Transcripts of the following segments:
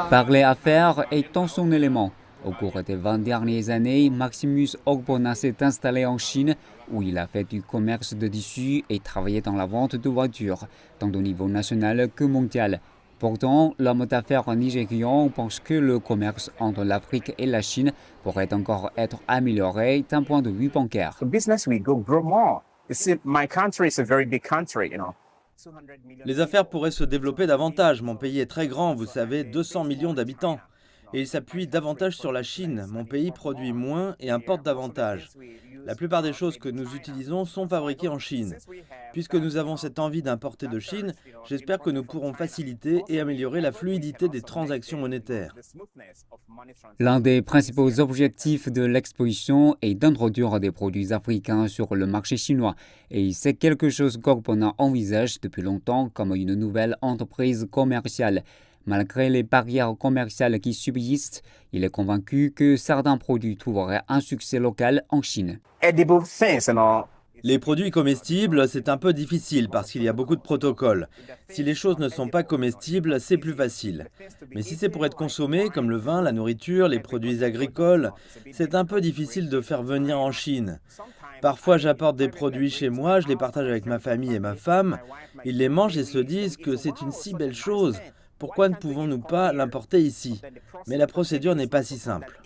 Parler affaires étant son élément. Au cours des 20 dernières années, Maximus Ogbonna s'est installé en Chine, où il a fait du commerce de tissus et travaillé dans la vente de voitures, tant au niveau national que mondial. Pourtant, l'homme d'affaires nigérian pense que le commerce entre l'Afrique et la Chine pourrait encore être amélioré d'un point de vue bancaire. The business will grow more. You see, my country is a very big country, you know. Les affaires pourraient se développer davantage. Mon pays est très grand, vous savez, 200 millions d'habitants. Et il s'appuie davantage sur la Chine. Mon pays produit moins et importe davantage. La plupart des choses que nous utilisons sont fabriquées en Chine. Puisque nous avons cette envie d'importer de Chine, j'espère que nous pourrons faciliter et améliorer la fluidité des transactions monétaires. L'un des principaux objectifs de l'exposition est d'introduire des produits africains sur le marché chinois. Et c'est quelque chose qu'Ogbonna envisage depuis longtemps comme une nouvelle entreprise commerciale. Malgré les barrières commerciales qui subsistent, il est convaincu que certains produits trouveraient un succès local en Chine. Edible things, you know. Les produits comestibles, c'est un peu difficile parce qu'il y a beaucoup de protocoles. Si les choses ne sont pas comestibles, c'est plus facile. Mais si c'est pour être consommé, comme le vin, la nourriture, les produits agricoles, c'est un peu difficile de faire venir en Chine. Parfois, j'apporte des produits chez moi, je les partage avec ma famille et ma femme. Ils les mangent et se disent que c'est une si belle chose. Pourquoi ne pouvons-nous pas l'importer ici? Mais la procédure n'est pas si simple.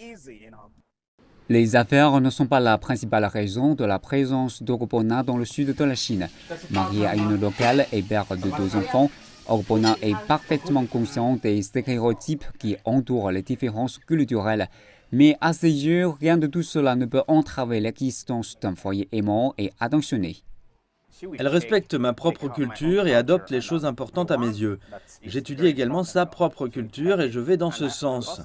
Les affaires ne sont pas la principale raison de la présence d'Ogbonna dans le sud de la Chine. Marié à une locale et père de 2 enfants, Ogbonna est parfaitement conscient des stéréotypes qui entourent les différences culturelles. Mais à ses yeux, rien de tout cela ne peut entraver l'existence d'un foyer aimant et attentionné. Elle respecte ma propre culture et adopte les choses importantes à mes yeux. J'étudie également sa propre culture et je vais dans ce sens.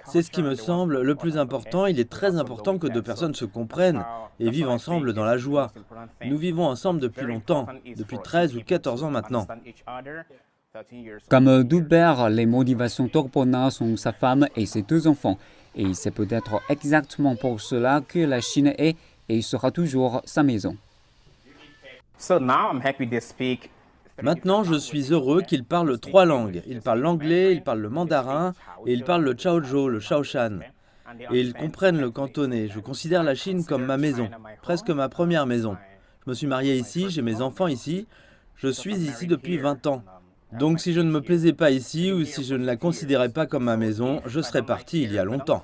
C'est ce qui me semble le plus important. Il est très important que 2 personnes se comprennent et vivent ensemble dans la joie. Nous vivons ensemble depuis longtemps, depuis 13 ou 14 ans maintenant. Comme Doubert, les motivations d'Ogbonna sont sa femme et ses 2 enfants. Et c'est peut-être exactement pour cela que la Chine est et sera toujours sa maison. So now I'm happy to speak. Maintenant, je suis heureux qu'il parle 3 langues. Il parle l'anglais, il parle le mandarin et il parle le chaozhou, le shaoshan. Et ils comprennent le cantonais. Je considère la Chine comme ma maison, presque ma première maison. Je me suis marié ici, j'ai mes enfants ici. Je suis ici depuis 20 ans. Donc si je ne me plaisais pas ici ou si je ne la considérais pas comme ma maison, je serais parti il y a longtemps.